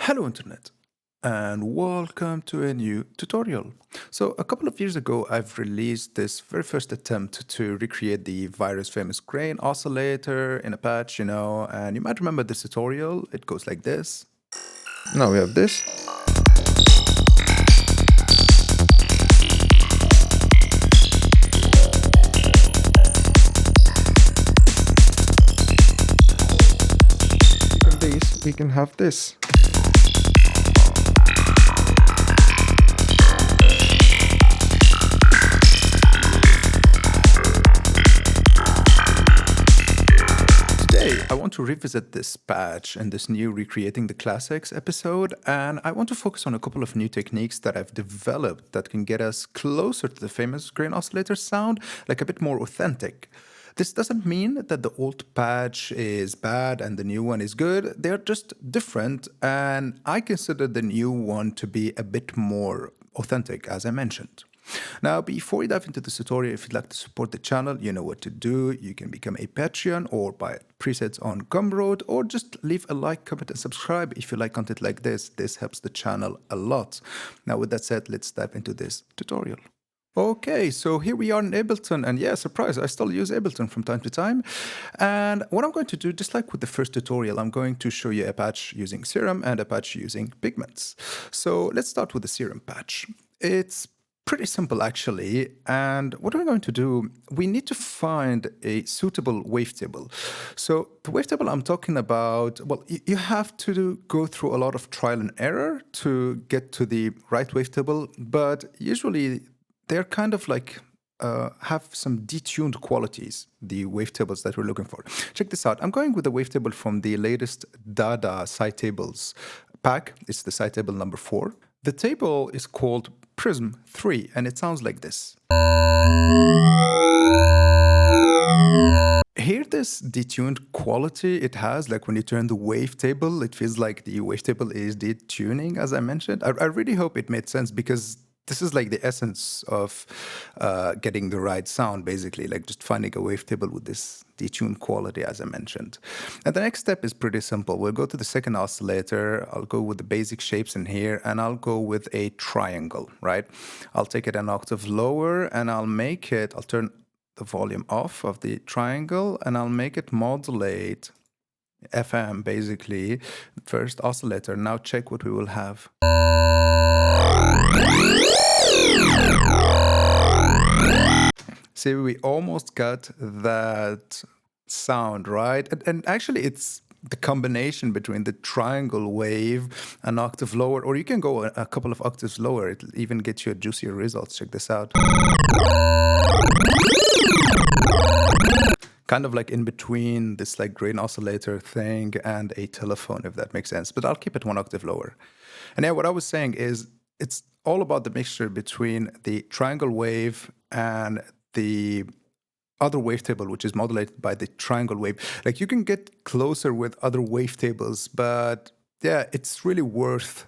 Hello Internet and welcome to a new tutorial. So a couple of years ago I've released this very first attempt to recreate the virus famous grain oscillator in a patch, and you might remember this tutorial. It goes like this. Now we have this. We can have this. Today, I want to revisit this patch in this new Recreating the Classics episode, and I want to focus on a couple of new techniques that I've developed that can get us closer to the famous grain oscillator sound, like a bit more authentic. This doesn't mean that the old patch is bad and the new one is good. They're just different, and I consider the new one to be a bit more authentic, as I mentioned. Now, before we dive into this tutorial, if you'd like to support the channel, you know what to do. You can become a Patreon or buy presets on Gumroad, or just leave a like, comment, and subscribe if you like content like this. This helps the channel a lot. Now, with that said, let's dive into this tutorial. Okay, so here we are in Ableton, and yeah, surprise, I still use Ableton from time to time. And what I'm going to do, just like with the first tutorial, I'm going to show you a patch using Serum and a patch using Pigments. So let's start with the Serum patch. It's pretty simple actually, and what we're going to do, we need to find a suitable wavetable. So the wavetable I'm talking about, well, you have to go through a lot of trial and error to get to the right wavetable, but usually they're kind of like have some detuned qualities, the wavetables that we're looking for. Check this out. I'm going with the wavetable from the latest Dada Psytables pack. It's the Psytable number 4. The table is called Prism 3, and it sounds like this. Hear this detuned quality it has, like when you turn the wavetable, it feels like the wavetable is detuning, as I mentioned. I really hope it made sense, because this is like the essence of getting the right sound, basically, like just finding a wavetable with this detuned quality, as I mentioned. And the next step is pretty simple. We'll go to the second oscillator. I'll go with the basic shapes in here, and I'll go with a triangle, right? I'll take it an octave lower, and I'll turn the volume off of the triangle, and I'll make it modulate FM, basically, first oscillator. Now check what we will have. See, we almost got that sound, right? And actually, it's the combination between the triangle wave, an octave lower, or you can go a couple of octaves lower. It'll even get you a juicier results. Check this out. Kind of like in between this like grain oscillator thing and a telephone, if that makes sense. But I'll keep it one octave lower. And yeah, what I was saying is it's all about the mixture between the triangle wave and the other wavetable, which is modulated by the triangle wave. Like, you can get closer with other wavetables, but yeah, it's really worth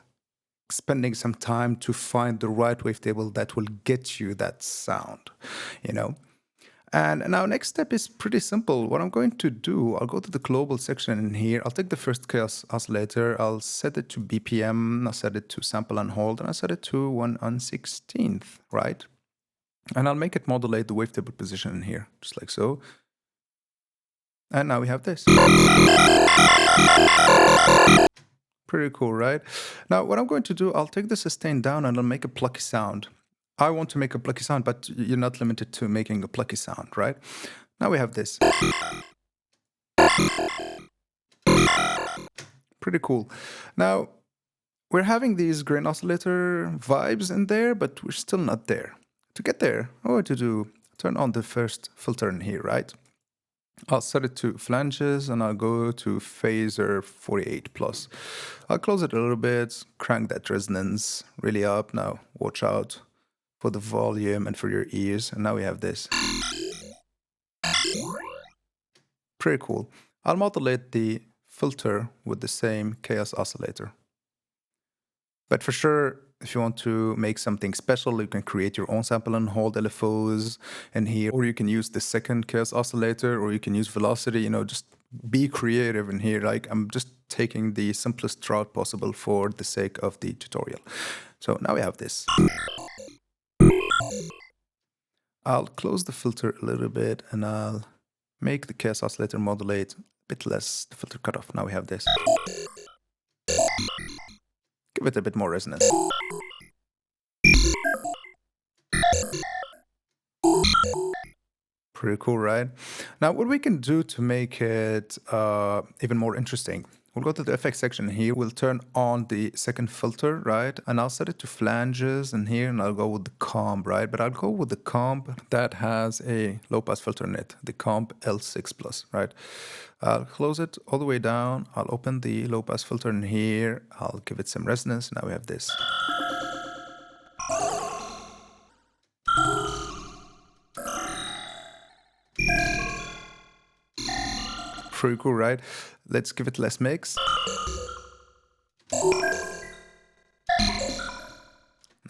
spending some time to find the right wavetable that will get you that sound, And now next step is pretty simple. What I'm going to do, I'll go to the global section in here. I'll take the first chaos oscillator. I'll set it to BPM. I'll set it to sample and hold, and I'll set it to 1/16th, right? And I'll make it modulate the wavetable position in here, just like so. And now we have this. Pretty cool, right? Now what I'm going to do, I'll take the sustain down and I'll make a plucky sound. I want to make a plucky sound, but you're not limited to making a plucky sound, right? Now we have this. Pretty cool. Now, we're having these grain oscillator vibes in there, but we're still not there. To get there, what to do? Turn on the first filter in here, right? I'll set it to flanges, and I'll go to phaser 48+. I'll close it a little bit, crank that resonance really up. Now, watch out for the volume and for your ears. And now we have this. Pretty cool. I'll modulate the filter with the same chaos oscillator. But for sure, if you want to make something special, you can create your own sample and hold LFOs in here, or you can use the second chaos oscillator, or you can use velocity, just be creative in here. Like, I'm just taking the simplest route possible for the sake of the tutorial. So now we have this. I'll close the filter a little bit and I'll make the chaos oscillator modulate a bit less the filter cutoff. Now we have this. Give it a bit more resonance. Pretty cool, right? Now, what we can do to make it even more interesting, we'll go to the effects section here. We'll turn on the second filter, right? And I'll set it to flanges in here, and I'll go with the comp, right? But I'll go with the comp that has a low-pass filter in it, the comp L6+, right? I'll close it all the way down. I'll open the low-pass filter in here. I'll give it some resonance. Now we have this. Pretty cool, right? Let's give it less mix.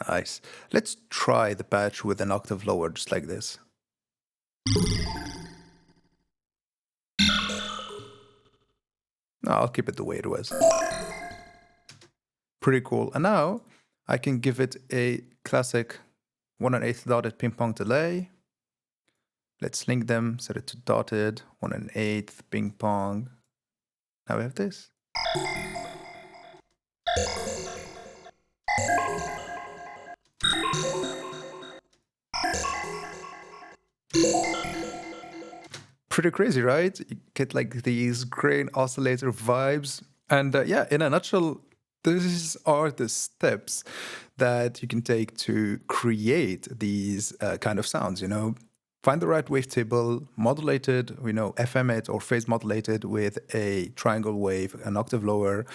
Nice. Let's try the patch with an octave lower, just like this. No, I'll keep it the way it was. Pretty cool. And now I can give it a classic 1 1/8 dotted ping pong delay. Let's link them, set it to dotted, 1 1/8 ping pong. Now we have this. Pretty crazy, right? You get like these grain oscillator vibes. And yeah, in a nutshell, these are the steps that you can take to create these kind of sounds, you know. Find the right wavetable, modulate it, you know, FM it or phase modulate it with a triangle wave, an octave lower,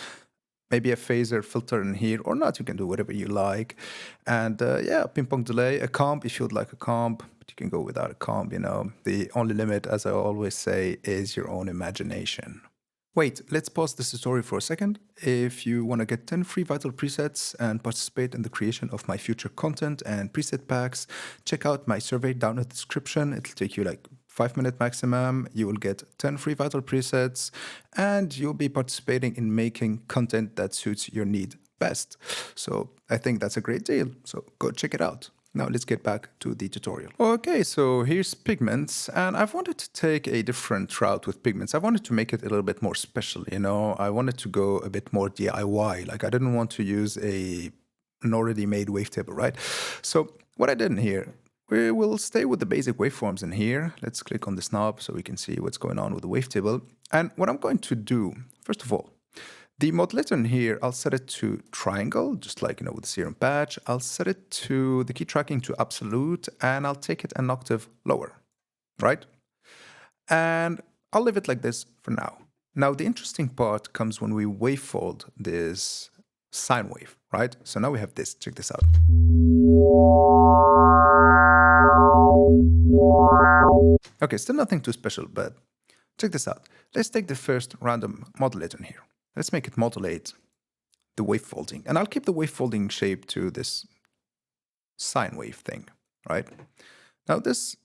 maybe a phaser filter in here or not. You can do whatever you like. And yeah, ping pong delay, a comp if you'd like a comp, but you can go without a comp, you know. The only limit, as I always say, is your own imagination. Wait, let's pause this tutorial for a second. If you want to get 10 free vital presets and participate in the creation of my future content and preset packs, check out my survey down in the description. It'll take you like 5 minutes maximum. You will get 10 free vital presets and you'll be participating in making content that suits your need best. So I think that's a great deal. So go check it out. Now let's get back to the tutorial. Okay, so here's Pigments, and I've wanted to take a different route with Pigments. I wanted to make it a little bit more special, you know. I wanted to go a bit more DIY. Like, I didn't want to use an already made wavetable, right? So what I did in here, we will stay with the basic waveforms in here. Let's click on this knob so we can see what's going on with the wavetable. And what I'm going to do, first of all, the modulator in here, I'll set it to triangle, just like, you know, with the Serum patch. I'll set it to the key tracking to absolute, and I'll take it an octave lower, right? And I'll leave it like this for now. Now, the interesting part comes when we wavefold this sine wave, right? So now we have this. Check this out. Okay, still nothing too special, but check this out. Let's take the first random modulator in here. Let's make it modulate the wavefolding. And I'll keep the wavefolding shape to this sine wave thing, right? Now this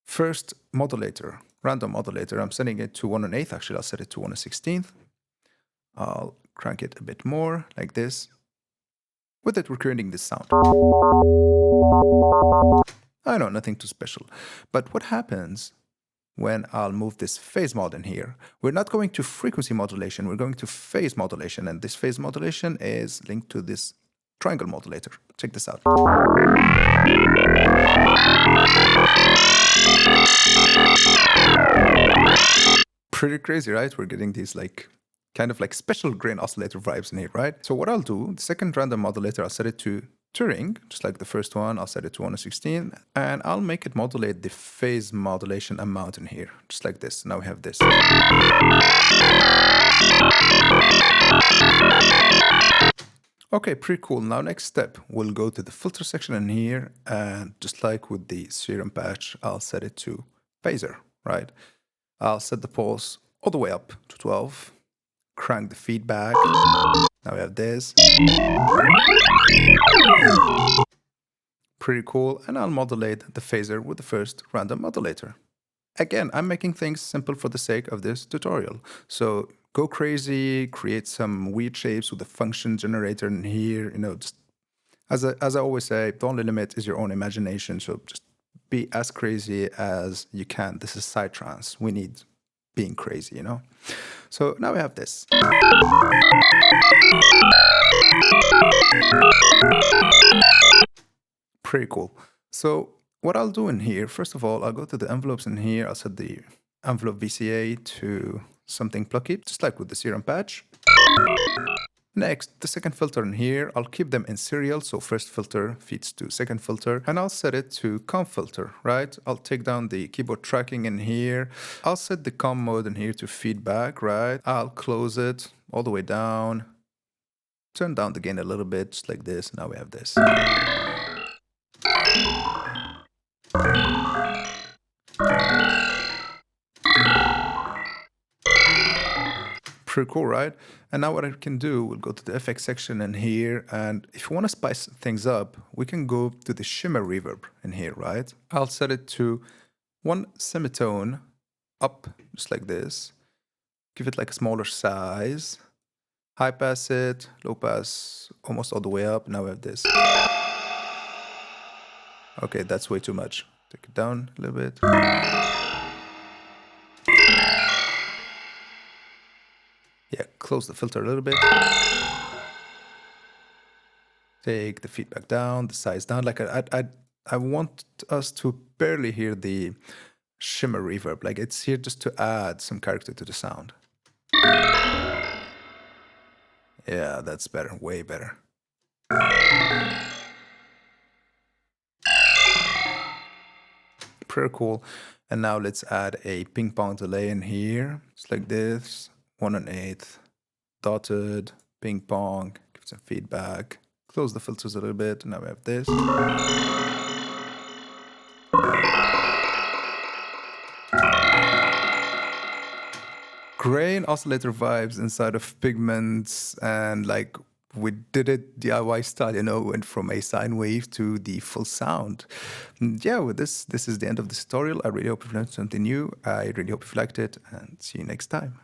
first modulator, random modulator, I'm setting it to 1 1/8. Actually, I'll set it to 1 1/16. I'll crank it a bit more, like this. With it, we're creating this sound. I know, nothing too special. But what happens when I'll move this phase mod in here? We're not going to frequency modulation, we're going to phase modulation, and this phase modulation is linked to this triangle modulator. Check this out. Pretty crazy, right? We're getting these like kind of like special grain oscillator vibes in here, right? So what I'll do, the second random modulator, I'll set it to Turing, just like the first one. I'll set it to 1 1/16, and I'll make it modulate the phase modulation amount in here, just like this. Now we have this. Okay, pretty cool. Now next step, we'll go to the filter section in here, and just like with the Serum patch, I'll set it to phaser, right? I'll set the pulse all the way up to 12, crank the feedback. Now we have this. Pretty cool. And I'll modulate the phaser with the first random modulator. again, I'm making things simple for the sake of this tutorial. So go crazy, create some weird shapes with a function generator in here, just as I always say, the only limit is your own imagination. So just be as crazy as you can. This is Psytrance. We need being crazy, So now we have this. Pretty cool. So what I'll do in here, first of all, I'll go to the envelopes in here. I'll set the envelope VCA to something plucky, just like with the serum patch. Next, the second filter in here, I'll keep them in serial. So first filter feeds to second filter, and I'll set it to comp filter, right? I'll take down the keyboard tracking in here. I'll set the comp mode in here to feedback, right? I'll close it all the way down. Turn down the gain a little bit, just like this. Now we have this. Pretty cool, right? And now what I can do, we'll go to the FX section in here, and if you want to spice things up, we can go to the shimmer reverb in here, right? I'll set it to 1 semitone up, just like this. Give it like a smaller size. High pass it, low pass almost all the way up. Now we have this. Okay, that's way too much. Take it down a little bit. Yeah, close the filter a little bit. Take the feedback down, the size down. Like I want us to barely hear the shimmer reverb. Like it's here just to add some character to the sound. Yeah, that's better, way better. Pretty cool. And now let's add a ping pong delay in here. It's like this, 1 1/8, dotted, ping pong, give some feedback. Close the filters a little bit. Now we have this. Grain oscillator vibes inside of Pigments, and like we did it DIY style, went from a sine wave to the full sound. And yeah, with this is the end of this tutorial. I really hope you've learned something new. I really hope you've liked it, and see you next time.